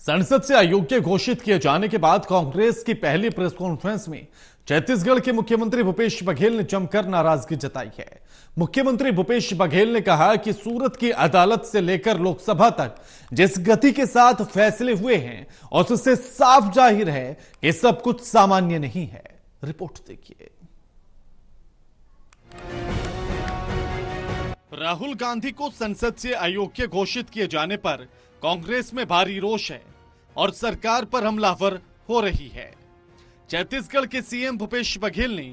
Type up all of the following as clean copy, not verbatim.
संसद से अयोग्य घोषित किए जाने के बाद कांग्रेस की पहली प्रेस कॉन्फ्रेंस में छत्तीसगढ़ के मुख्यमंत्री भूपेश बघेल ने जमकर नाराजगी जताई है। मुख्यमंत्री भूपेश बघेल ने कहा कि सूरत की अदालत से लेकर लोकसभा तक जिस गति के साथ फैसले हुए हैं उससे साफ जाहिर है कि सब कुछ सामान्य नहीं है। रिपोर्ट देखिए। राहुल गांधी को संसद से अयोग्य घोषित किए जाने पर कांग्रेस में भारी रोष है और सरकार पर हमलावर हो रही है। छत्तीसगढ़ के सीएम भूपेश बघेल ने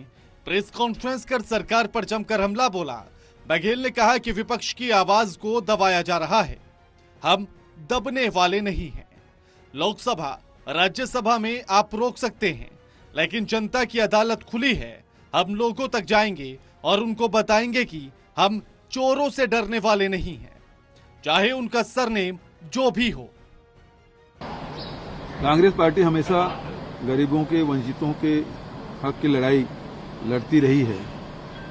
प्रेस कॉन्फ्रेंस कर सरकार पर जमकर हमला बोला। बघेल ने कहा कि विपक्ष की आवाज को दबाया जा रहा है, हम दबने वाले नहीं हैं। लोकसभा राज्यसभा में आप रोक सकते हैं, लेकिन जनता की अदालत खुली है, हम लोगों तक जाएंगे और उनको बताएंगे कि हम चोरों से डरने वाले नहीं हैं, चाहे उनका सरनेम जो भी हो। कांग्रेस पार्टी हमेशा गरीबों के, वंचितों के हक की लड़ाई लड़ती रही है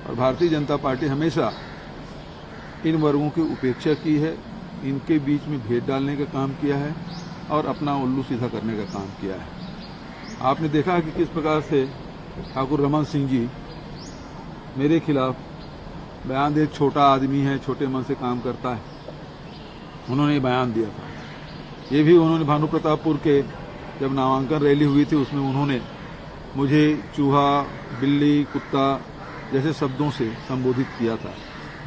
और भारतीय जनता पार्टी हमेशा इन वर्गों की उपेक्षा की है, इनके बीच में भेद डालने का काम किया है और अपना उल्लू सीधा करने का काम किया है। आपने देखा कि किस प्रकार से ठाकुर रमन सिंह जी मेरे खिलाफ बयान दे, छोटा आदमी है, छोटे मन से काम करता है, उन्होंने बयान दिया था। ये भी उन्होंने भानु प्रतापपुर के जब नामांकन रैली हुई थी उसमें उन्होंने मुझे चूहा, बिल्ली, कुत्ता जैसे शब्दों से संबोधित किया था।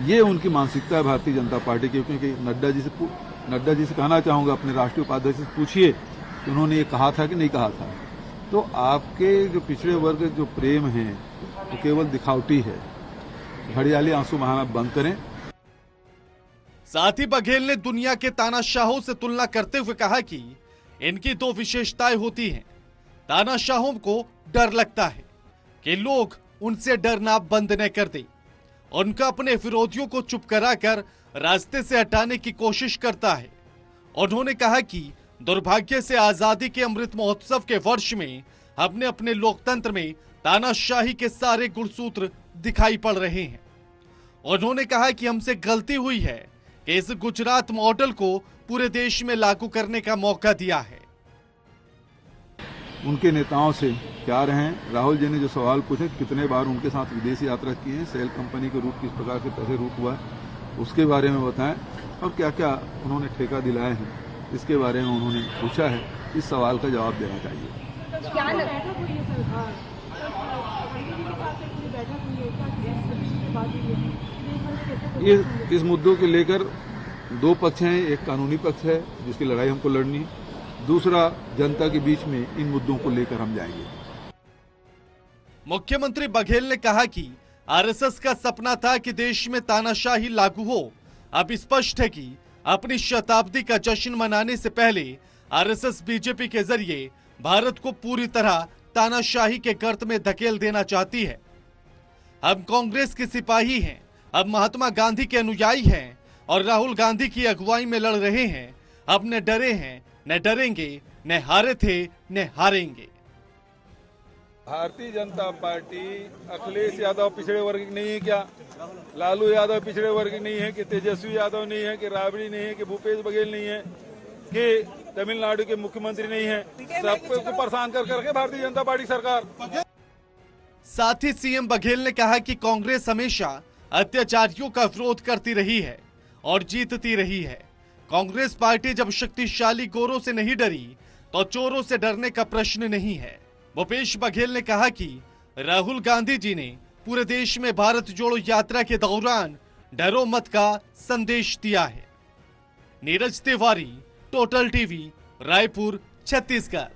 ये उनकी मानसिकता है भारतीय जनता पार्टी की। क्योंकि नड्डा जी से कहना चाहूंगा, अपने राष्ट्रीय उपाध्यक्ष से पूछिए कि उन्होंने ये कहा था कि नहीं कहा था। तो आपके जो पिछड़े वर्ग जो प्रेम है वो केवल दिखावटी है। घड़ियाली आंसू बहाना बंद करें। साथ ही बघेल ने दुनिया के तानाशाहों से तुलना करते हुए कहा कि इनकी दो विशेषताएं होती हैं। तानाशाहों को डर लगता है कि लोग उनसे डरना बंद न कर दें। उनका अपने विरोधियों को चुप कराकर रास्ते से हटाने की कोशिश करता है। उन्होंने कहा कि दुर्भाग्य से आजादी के अमृत महोत्सव के वर्ष में हमने अपने लोकतंत्र में तानाशाही के सारे गुणसूत्र दिखाई पड़ रहे हैं। उन्होंने कहा कि हमसे गलती हुई है कि इस गुजरात मॉडल को पूरे देश में लागू करने का मौका दिया है। उनके नेताओं से क्या रहे, राहुल जी ने जो सवाल पूछे कितने बार उनके साथ विदेश यात्रा की है, सेल कंपनी के रूट किस प्रकार से पैसे रूट हुआ है उसके बारे में बताएं और क्या क्या उन्होंने ठेका दिलाए हैं इसके बारे में उन्होंने पूछा है। इस सवाल का जवाब देना चाहिए। ये इस मुद्दों के लेकर दो पक्ष हैं, एक कानूनी पक्ष है जिसकी लड़ाई हमको लड़नी है, दूसरा जनता के बीच में इन मुद्दों को लेकर हम जाएंगे। मुख्यमंत्री बघेल ने कहा कि आरएसएस का सपना था कि देश में तानाशाही लागू हो। अब स्पष्ट है कि अपनी शताब्दी का जश्न मनाने से पहले आरएसएस बीजेपी के जरिए भारत को पूरी तरह तानाशाही के गर्त में धकेल देना चाहती है। हम कांग्रेस के सिपाही हैं, अब महात्मा गांधी के अनुयायी हैं और राहुल गांधी की अगुवाई में लड़ रहे हैं। अब न डरे हैं, न डरेंगे, न हारे थे, न हारेंगे। भारतीय जनता पार्टी अखिलेश यादव पिछड़े वर्ग की नहीं है क्या? लालू यादव पिछड़े वर्ग की नहीं है कि तेजस्वी यादव नहीं है कि राबड़ी नहीं है कि भूपेश बघेल नहीं है कि तमिलनाडु के मुख्यमंत्री नहीं है? सबको परेशान कर करके भारतीय जनता पार्टी सरकार। साथ ही सीएम बघेल ने कहा कि कांग्रेस हमेशा अत्याचारियों का विरोध करती रही है और जीतती रही है। कांग्रेस पार्टी जब शक्तिशाली गोरों से नहीं डरी तो चोरों से डरने का प्रश्न नहीं है। भूपेश बघेल ने कहा कि राहुल गांधी जी ने पूरे देश में भारत जोड़ो यात्रा के दौरान डरो मत का संदेश दिया है। Neeraj Tiwari, total TV, Raipur, Chhattisgarh.